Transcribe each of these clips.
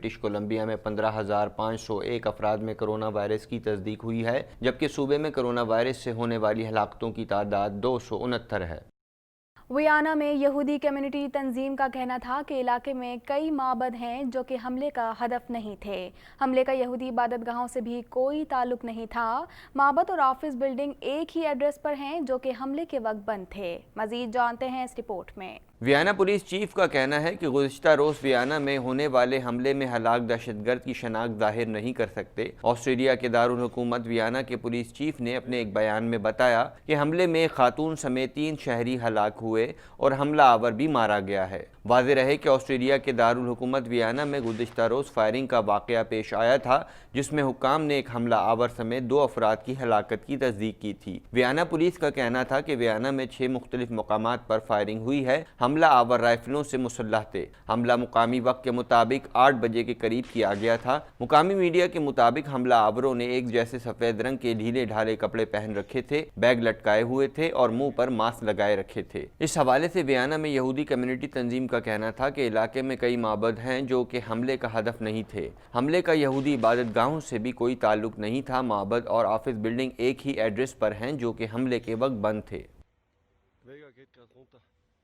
British Columbia میں 15,501 افراد میں کرونا وائرس کی تصدیق ہوئی ہے، جبکہ صوبے میں کرونا وائرس سے ہونے والی ہلاکتوں کی تعداد 269 ہے۔ ویانا میں یہودی کمیونٹی تنظیم کا کہنا تھا کہ علاقے میں کئی معبد ہیں جو کہ حملے کا ہدف نہیں تھے۔ حملے کا یہودی عبادت گاہوں سے بھی کوئی تعلق نہیں تھا۔ معبد اور آفس بلڈنگ ایک ہی ایڈریس پر ہیں جو کہ حملے کے وقت بند تھے۔ مزید جانتے ہیں اس رپورٹ میں۔ ویانا پولیس چیف کا کہنا ہے کہ گزشتہ روز ویانا میں ہونے والے حملے میں ہلاک دہشت گرد کی شناخت ظاہر نہیں کر سکتے۔ آسٹریلیا کے دارالحکومت ویانا کے پولیس چیف نے اپنے ایک بیان میں بتایا کہ حملے میں ایک خاتون سمیت 3 شہری ہلاک ہوئے اور حملہ آور بھی مارا گیا ہے۔ واضح رہے کہ آسٹریلیا کے دارالحکومت ویانا میں گزشتہ روز فائرنگ کا واقعہ پیش آیا تھا، جس میں حکام نے ایک حملہ آور سمیت 2 افراد کی ہلاکت کی تصدیق کی تھی۔ ویانا پولیس کا کہنا تھا کہ ویانا میں 6 مختلف مقامات پر فائرنگ ہوئی ہے۔ حملہ آور رائفلوں سے مسلح تھے۔ حملہ مقامی وقت کے مطابق 8 بجے کے قریب کیا گیا تھا۔ مقامی میڈیا کے مطابق حملہ آوروں نے ایک جیسے سفید رنگ کے ڈھیلے ڈھالے کپڑے پہن رکھے تھے، بیگ لٹکائے ہوئے تھے اور منہ پر ماسک لگائے رکھے تھے۔ اس حوالے سے ویانا میں یہودی کمیونٹی تنظیم کا کہنا تھا کہ علاقے میں کئی معبد ہیں جو کہ حملے کا ہدف نہیں تھے۔ حملے کا یہودی عبادت گاہوں سے بھی کوئی تعلق نہیں تھا۔ معبد اور آفس بلڈنگ ایک ہی ایڈریس پر ہیں جو کہ حملے کے وقت بند تھے۔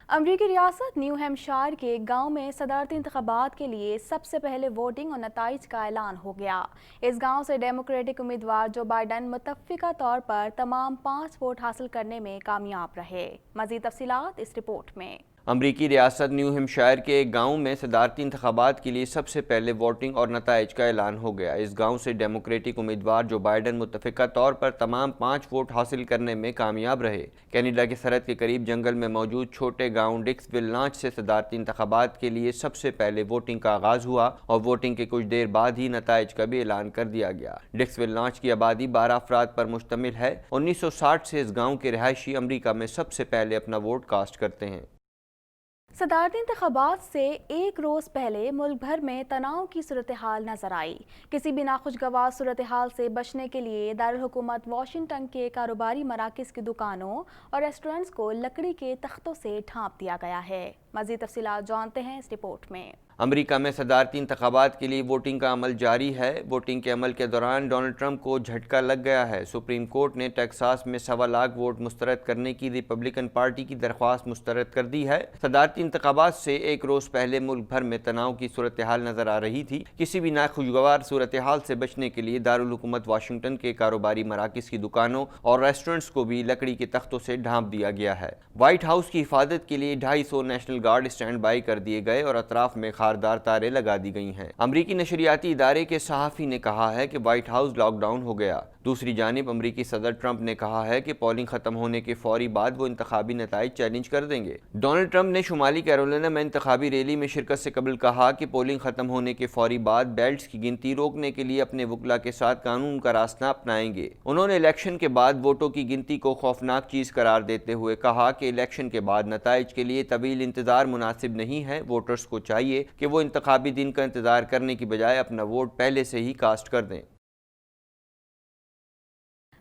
امریکی ریاست نیو ہیمپشائر کے ایک گاؤں میں صدارتی انتخابات کے لیے سب سے پہلے ووٹنگ اور نتائج کا اعلان ہو گیا۔ اس گاؤں سے ڈیموکریٹک امیدوار جو بائیڈن متفقہ طور پر تمام 5 ووٹ حاصل کرنے میں کامیاب رہے۔ مزید تفصیلات اس رپورٹ میں۔ امریکی ریاست نیو ہیمپشائر کے ایک گاؤں میں صدارتی انتخابات کے لیے سب سے پہلے ووٹنگ اور نتائج کا اعلان ہو گیا۔ اس گاؤں سے ڈیموکریٹک امیدوار جو بائیڈن متفقہ طور پر تمام 5 ووٹ حاصل کرنے میں کامیاب رہے۔ کینیڈا کی سرحد کے قریب جنگل میں موجود چھوٹے گاؤں ڈکس ویل لانچ سے صدارتی انتخابات کے لیے سب سے پہلے ووٹنگ کا آغاز ہوا اور ووٹنگ کے کچھ دیر بعد ہی نتائج کا بھی اعلان کر دیا گیا۔ ڈکس ویل لانچ کی آبادی 12 افراد پر مشتمل ہے۔ 1960 سے اس گاؤں کے رہائشی امریکہ میں سب سے پہلے اپنا ووٹ کاسٹ کرتے ہیں۔ صدارتی انتخابات سے ایک روز پہلے ملک بھر میں تناؤ کی صورتحال نظر آئی۔ کسی بھی ناخوشگوار صورتحال سے بچنے کے لیے دارالحکومت واشنگٹن کے کاروباری مراکز کی دکانوں اور ریسٹورنٹس کو لکڑی کے تختوں سے ڈھانپ دیا گیا ہے۔ مزید تفصیلات جانتے ہیں اس رپورٹ میں۔ امریکہ میں صدارتی انتخابات کے لیے ووٹنگ کا عمل جاری ہے۔ ووٹنگ کے عمل کے دوران ڈونلڈ ٹرمپ کو جھٹکا لگ گیا ہے۔ سپریم کورٹ نے ٹیکساس میں 1.25 لاکھ ووٹ مسترد کرنے کی ریپبلکن پارٹی کی درخواست مسترد کر دی ہے۔ صدارتی انتخابات سے ایک روز پہلے ملک بھر میں تناؤ کی صورتحال نظر آ رہی تھی۔ کسی بھی ناخوشگوار صورتحال سے بچنے کے لیے دارالحکومت واشنگٹن کے کاروباری مراکز کی دکانوں اور ریسٹورنٹس کو بھی لکڑی کے تختوں سے ڈھانپ دیا گیا ہے۔ وائٹ ہاؤس کی حفاظت کے لیے 250 نیشنل گارڈ اسٹینڈ بائی کر دیے گئے اور اطراف میں خاردار تاریں لگا دی گئی ہیں۔ امریکی نشریاتی ادارے کے صحافی نے کہا ہے کہ وائٹ ہاؤس لاک ڈاؤن ہو گیا۔ دوسری جانب امریکی صدر ٹرمپ نے کہا ہے کہ پولنگ ختم ہونے کے فوری بعد وہ انتخابی نتائج چیلنج کر دیں گے۔ ڈونلڈ ٹرمپ نے شمالی کیرولینا میں انتخابی ریلی میں شرکت سے قبل کہا کہ پولنگ ختم ہونے کے فوری بعد بیلٹس کی گنتی روکنے کے لیے اپنے وکلاء کے ساتھ قانون کا راستہ اپنائیں گے۔ انہوں نے الیکشن کے بعد ووٹوں کی گنتی کو خوفناک چیز قرار دیتے ہوئے کہا کہ الیکشن کے بعد نتائج کے لیے طویل انتظار مناسب نہیں ہے۔ ووٹرز کو چاہیے کہ وہ انتخابی دن کا انتظار کرنے کی بجائے اپنا ووٹ پہلے سے ہی کاسٹ کر دیں۔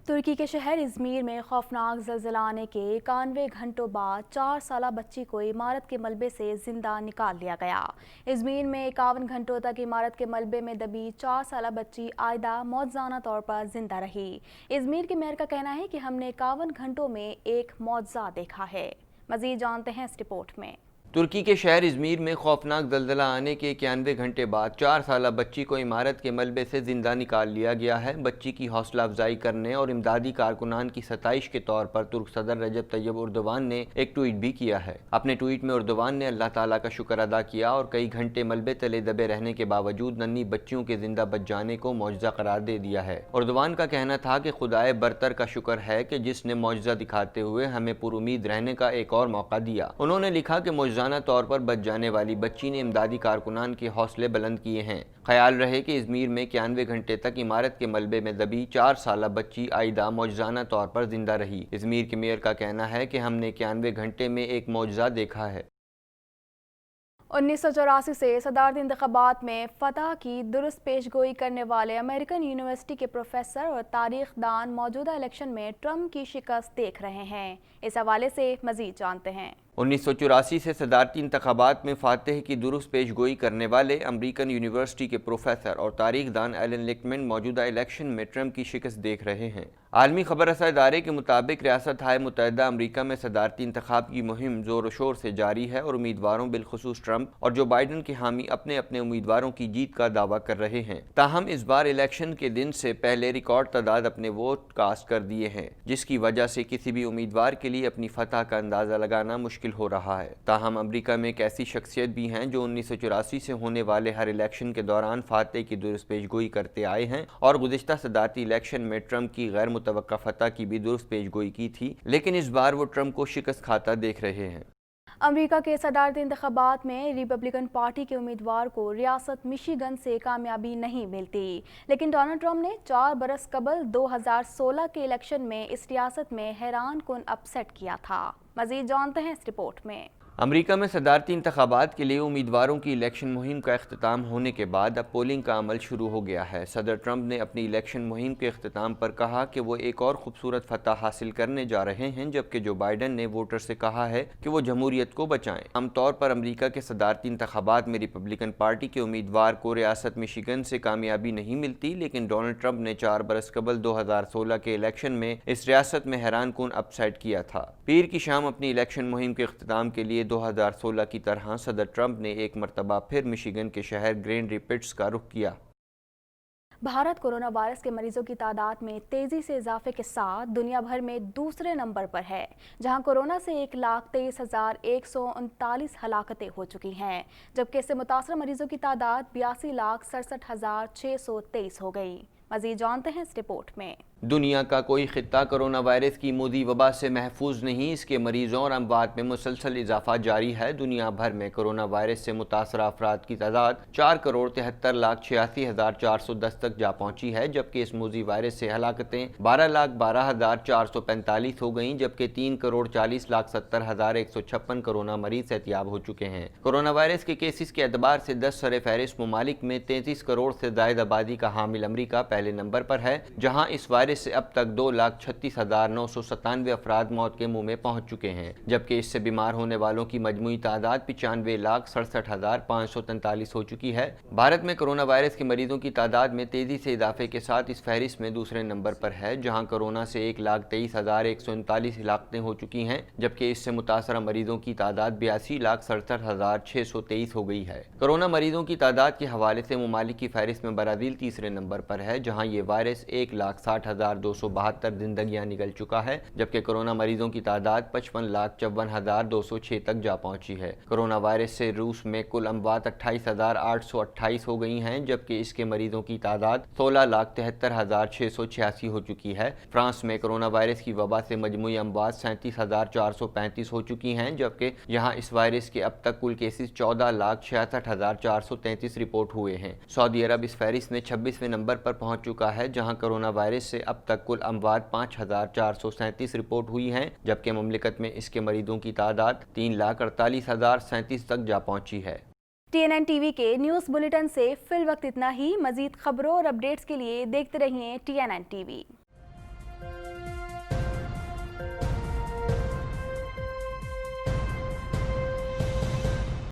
ترکی کے شہر ازمیر میں خوفناک زلزلہ آنے کے 91 گھنٹوں بعد 4 سالہ بچی کو عمارت کے ملبے سے زندہ نکال لیا گیا۔ ازمیر میں 51 گھنٹوں تک عمارت کے ملبے میں دبی 4 سالہ بچی عائدہ معجزانہ طور پر زندہ رہی۔ ازمیر کے میئر کا کہنا ہے کہ ہم نے 51 گھنٹوں میں ایک معجزہ دیکھا ہے۔ مزید جانتے ہیں اس رپورٹ میں۔ ترکی کے شہر ازمیر میں خوفناک زلزلہ آنے کے 91 گھنٹے بعد 4 سالہ بچی کو عمارت کے ملبے سے زندہ نکال لیا گیا ہے۔ بچی کی حوصلہ افزائی کرنے اور امدادی کارکنان کی ستائش کے طور پر ترک صدر رجب طیب اردوان نے ایک ٹویٹ بھی کیا ہے۔ اپنے ٹویٹ میں اردوان نے اللہ تعالیٰ کا شکر ادا کیا اور کئی گھنٹے ملبے تلے دبے رہنے کے باوجود ننھی بچیوں کے زندہ بچ جانے کو معجزہ قرار دے دیا ہے۔ اردوان کا کہنا تھا کہ خدائے برتر کا شکر ہے کہ جس نے معجزہ دکھاتے ہوئے ہمیں پر امید رہنے کا ایک اور موقع دیا۔ انہوں نے لکھا کہ معجزانہ طور پر بچ جانے والی بچی نے امدادی کارکنان کے حوصلے بلند کیے ہیں۔ خیال رہے کہ ازمیر میں 91 گھنٹے تک عمارت کے ملبے میں دبی 4 سالہ بچی عائدہ معجزانہ طور پر زندہ رہی۔ ازمیر کے میئر کا کہنا ہے کہ ہم نے 91 گھنٹے میں ایک معجزہ دیکھا ہے۔ 1984 سے صدارتی انتخابات میں فتح کی درست پیش گوئی کرنے والے امریکن یونیورسٹی کے پروفیسر اور تاریخ دان موجودہ الیکشن میں ٹرمپ کی شکست دیکھ رہے ہیں۔ اس حوالے سے مزید جانتے ہیں۔ 1984 سے صدارتی انتخابات میں فاتح کی درست پیش گوئی کرنے والے امریکن یونیورسٹی کے پروفیسر اور تاریخ دان ایلن لیکمن موجودہ الیکشن میں ٹرمپ کی شکست دیکھ رہے ہیں۔ عالمی خبر رساں ادارے کے مطابق ریاست ہائے متحدہ امریکہ میں صدارتی انتخاب کی مہم زور و شور سے جاری ہے اور امیدواروں بالخصوص ٹرمپ اور جو بائیڈن کے حامی اپنے اپنے امیدواروں کی جیت کا دعویٰ کر رہے ہیں۔ تاہم اس بار الیکشن کے دن سے پہلے ریکارڈ تعداد اپنے ووٹ کاسٹ کر دیے ہیں، جس کی وجہ سے کسی بھی امیدوار کے لیے اپنی فتح کا اندازہ لگانا مشکل ہو رہا ہے۔ تاہم امریکہ میں ایک ایسی شخصیت بھی ہیں جو 1984 سے ہونے والے ہر الیکشن کے دوران فاتح کی درست پیش گوئی کرتے آئے ہیں اور گزشتہ صدارتی الیکشن میں ٹرمپ کی غیر متوقع فتح کی بھی درست پیش گوئی کی تھی، لیکن اس بار وہ ٹرمپ کو شکست کھاتا دیکھ رہے ہیں۔ امریکہ کے صدارتی انتخابات میں ریپبلکن پارٹی کے امیدوار کو ریاست مشیگن سے کامیابی نہیں ملتی، لیکن ڈونلڈ ٹرمپ نے 4 برس قبل 2016 کے الیکشن میں اس ریاست میں حیران کن اپ سیٹ کیا تھا۔ مزید جانتے ہیں اس رپورٹ میں۔ امریکہ میں صدارتی انتخابات کے لیے امیدواروں کی الیکشن مہم کا اختتام ہونے کے بعد اب پولنگ کا عمل شروع ہو گیا ہے۔ صدر ٹرمپ نے اپنی الیکشن مہم کے اختتام پر کہا کہ وہ ایک اور خوبصورت فتح حاصل کرنے جا رہے ہیں، جبکہ جو بائیڈن نے ووٹر سے کہا ہے کہ وہ جمہوریت کو بچائیں۔ عام طور پر امریکہ کے صدارتی انتخابات میں ریپبلکن پارٹی کے امیدوار کو ریاست مشیگن سے کامیابی نہیں ملتی، لیکن ڈونلڈ ٹرمپ نے 4 برس قبل 2016 کے الیکشن میں اس ریاست میں حیران کن اپ سیٹ کیا تھا۔ پیر کی شام اپنی الیکشن مہم کے اختتام کے لیے 2016 کی طرح صدر ٹرمپ نے ایک مرتبہ پھر مشیگن کے شہر گرینڈ ریپڈز کا رخ کیا۔ بھارت کورونا وائرس کے مریضوں کی تعداد میں تیزی سے اضافے کے ساتھ دنیا بھر میں دوسرے نمبر پر ہے، جہاں کورونا سے 1,23,139 ہلاکتیں ہو چکی ہیں، جبکہ اس سے متاثرہ مریضوں کی تعداد 82,67,623 ہو گئی۔ مزید جانتے ہیں اس رپورٹ میں۔ دنیا کا کوئی خطہ کورونا وائرس کی مودی وبا سے محفوظ نہیں، اس کے مریضوں اور اموات میں مسلسل اضافہ جاری ہے۔ دنیا بھر میں کورونا وائرس سے متاثرہ افراد کی تعداد 4,73,64,410 تک جا پہنچی ہے، جبکہ اس موذی وائرس سے ہلاکتیں 12,12,445 ہو گئیں، جبکہ 3,40,70,156 کورونا مریض صحتیاب ہو چکے ہیں۔ کورونا وائرس کے کیسز کے اعتبار سے 10 سرفہرست ممالک میں 33 کروڑ سے زائد آبادی کا حامل امریکہ پہلے نمبر پر ہے، جہاں اس وائرس سے اب تک 2,36,997 افراد موت کے منہ میں پہنچ چکے ہیں، جبکہ اس سے بیمار ہونے والوں کی مجموعی تعداد 95,67,543 ہو چکی ہے۔ بھارت میں کورونا وائرس کے مریضوں کی تعداد میں تیزی سے اضافے کے ساتھ اس فہرست میں دوسرے نمبر پر ہے، جہاں کورونا سے 1,23,139 ہلاکتیں ہو چکی ہیں، جبکہ اس سے متاثرہ مریضوں کی تعداد 82,67,623 ہو گئی ہے۔ کورونا مریضوں کی تعداد کے حوالے سے ممالک کی فہرست میں برازیل تیسرے نمبر پر ہے، جہاں یہ وائرس 1,60,272 زندگیاں نگل چکا ہے، جبکہ کورونا مریضوں کی تعداد 55,54,206 تک جا پہنچی ہے۔ کورونا وائرس سے روس میں کل اموات 28,828 ہو گئی ہیں، جبکہ اس کے مریضوں کی تعداد 16,73,686 ہو چکی ہے۔ فرانس میں کورونا وائرس کی وبا سے مجموعی اموات 37,435 ہو چکی ہیں، جبکہ یہاں اس وائرس کے اب تک کل کیسز 14,66,433 رپورٹ ہوئے ہیں۔ سعودی عرب اس فہرست میں 26ویں نمبر پر پہنچ چکا ہے، جہاں کورونا وائرس سے اب تک کل اموات 5,437 رپورٹ ہوئی ہیں، جبکہ مملکت میں اس کے مریضوں کی تعداد 3,48,037 تک جا پہنچی ہے۔ TNN TV کے نیوز بلیٹن سے فی الوقت اتنا ہی۔ مزید خبروں اور اپڈیٹس کے لیے دیکھتے رہیے TNN TV۔